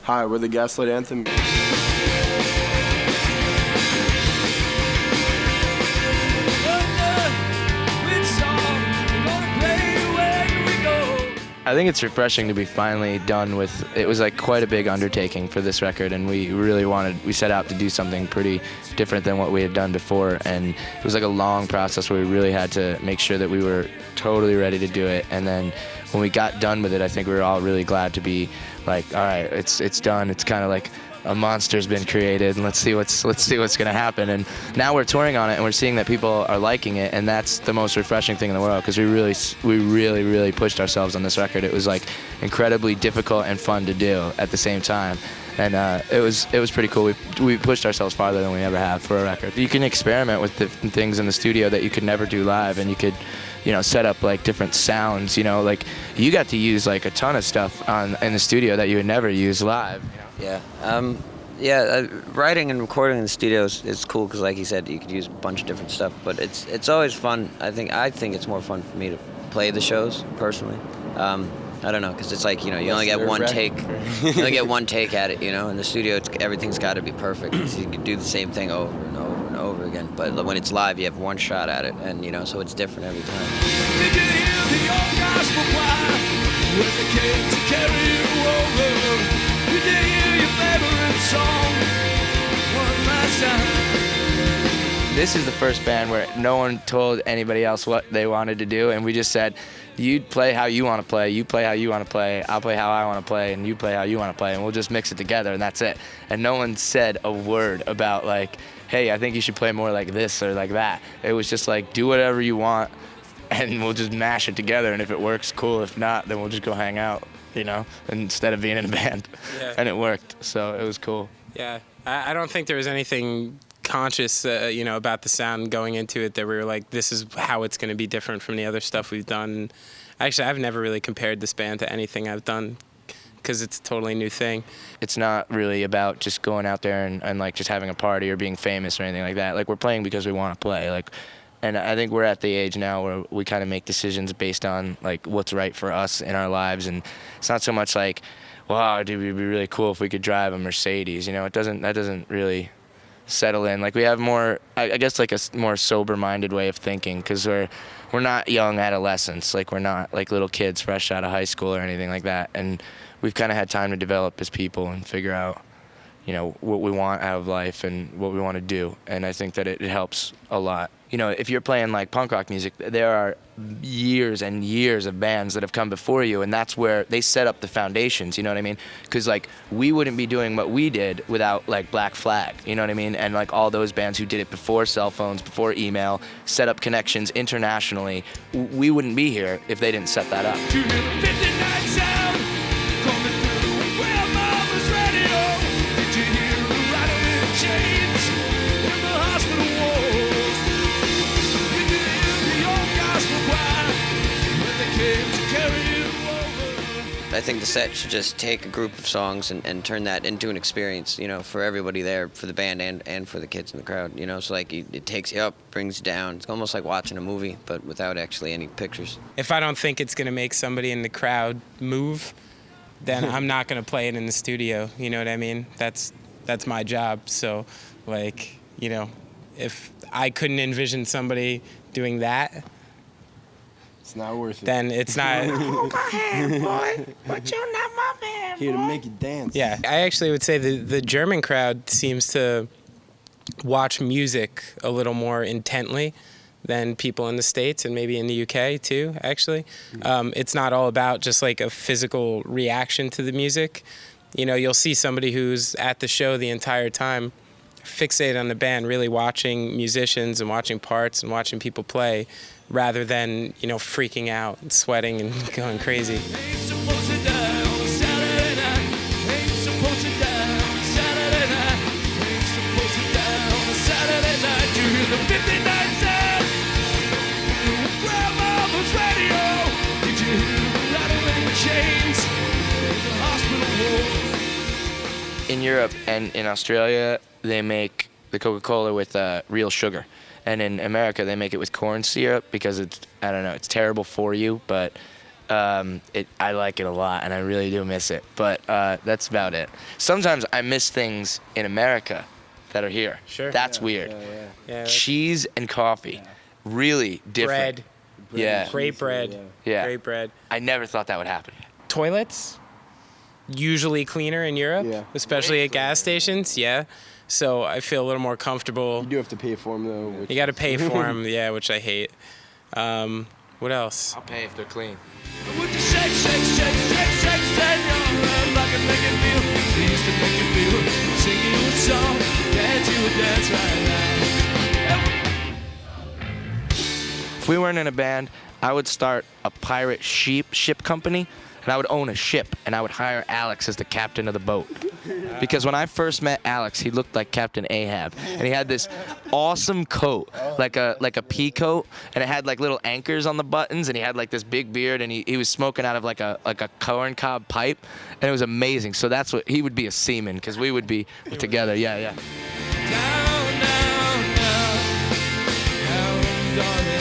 Hi, we're the Gaslight Anthem. I think it's refreshing to be finally done with. It was like quite a big undertaking for this record, and we set out to do something pretty different than what we had done before, and it was like a long process where we really had to make sure that we were totally ready to do it. And then when we got done with it, I think we were all really glad to be like, all right, it's done. It's kind of like a monster's been created, and let's see what's gonna happen. And now we're touring on it, and we're seeing that people are liking it, and that's the most refreshing thing in the world, because we really pushed ourselves on this record. It was like incredibly difficult and fun to do at the same time, and it was pretty cool. We pushed ourselves farther than we ever have for a record. You can experiment with different things in the studio that you could never do live, and you could, set up like different sounds. Like you got to use like a ton of stuff in the studio that you would never use live. Yeah. Writing and recording in the studio is cool because, like you said, you could use a bunch of different stuff. But it's always fun. I think it's more fun for me to play the shows personally. I don't know, because it's like you only get one take. You only get one take at it. In the studio, everything's got to be perfect. So you can do the same thing over and over and over again. But when it's live, you have one shot at it, and so it's different every time. Did you hear the old gospel choir when they came to carry you over? Did you hear your favorite song one last time? This is the first band where no one told anybody else what they wanted to do, and we just said, you play how you want to play, you play how you want to play, I'll play how I want to play, and you play how you want to play, and we'll just mix it together, and that's it. And no one said a word about like, hey, I think you should play more like this or like that. It was just like, do whatever you want, and we'll just mash it together, and if it works, cool. If not, then we'll just go hang out, instead of being in a band. Yeah. And it worked, so it was cool. Yeah, I don't think there was anything conscious, about the sound going into it that we were like, this is how it's going to be different from the other stuff we've done. Actually, I've never really compared this band to anything I've done because it's a totally new thing. It's not really about just going out there and like just having a party or being famous or anything like that. Like, we're playing because we want to play. And I think we're at the age now where we kind of make decisions based on like what's right for us in our lives, and it's not so much like, wow, it would be really cool if we could drive a Mercedes. That doesn't really settle in. Like, we have more, I guess, like a more sober-minded way of thinking, because we're not young adolescents. Like, we're not like little kids fresh out of high school or anything like that. And we've kind of had time to develop as people and figure out, what we want out of life and what we want to do. And I think that it helps a lot. If you're playing like punk rock music, there are years and years of bands that have come before you, and that's where they set up the foundations, you know what I mean? Because like, we wouldn't be doing what we did without like Black Flag, you know what I mean? And like all those bands who did it before cell phones, before email, set up connections internationally, we wouldn't be here if they didn't set that up. I think the set should just take a group of songs and turn that into an experience, for everybody there, for the band and for the kids in the crowd, So like it takes you up, brings you down. It's almost like watching a movie, but without actually any pictures. If I don't think it's going to make somebody in the crowd move, then I'm not going to play it in the studio. You know what I mean? That's my job. So like, if I couldn't envision somebody doing that, it's not worth it. Then it's not. Oh, my hand, boy, but you're not my man, Here boy. to make you dance. Yeah, I actually would say the German crowd seems to watch music a little more intently than people in the States and maybe in the UK too, actually. It's not all about just like a physical reaction to the music. You'll see somebody who's at the show the entire time, fixated on the band, really watching musicians and watching parts and watching people play, rather than, freaking out and sweating and going crazy. In Europe and in Australia, they make the Coca-Cola with real sugar. And in America, they make it with corn syrup because it's terrible for you, but I like it a lot, and I really do miss it. But that's about it. Sometimes I miss things in America that are here. Sure. That's weird. Yeah, Cheese and coffee, really different. bread. Yeah. Great bread. Yeah. Great bread. I never thought that would happen. Toilets, usually cleaner in Europe, Yeah. especially at gas stations. Yeah. So I feel a little more comfortable. You do have to pay for them though. Which You got to pay for them, yeah, which I hate. What else? I'll pay if they're clean. Would you shake, shake, shake, shake, shake, shake your head like it make it feel? It used to make it feel. Sing you a song, dance you a dance right now. If we weren't in a band, I would start a pirate ship company, and I would own a ship, and I would hire Alex as the captain of the boat. Because when I first met Alex, he looked like Captain Ahab, and he had this awesome coat, like a pea coat, and it had like little anchors on the buttons, and he had like this big beard, and he was smoking out of like a corn cob pipe, and it was amazing. So that's what he would be, a seaman, because we would be together. Yeah. Down, down, down, down, darling.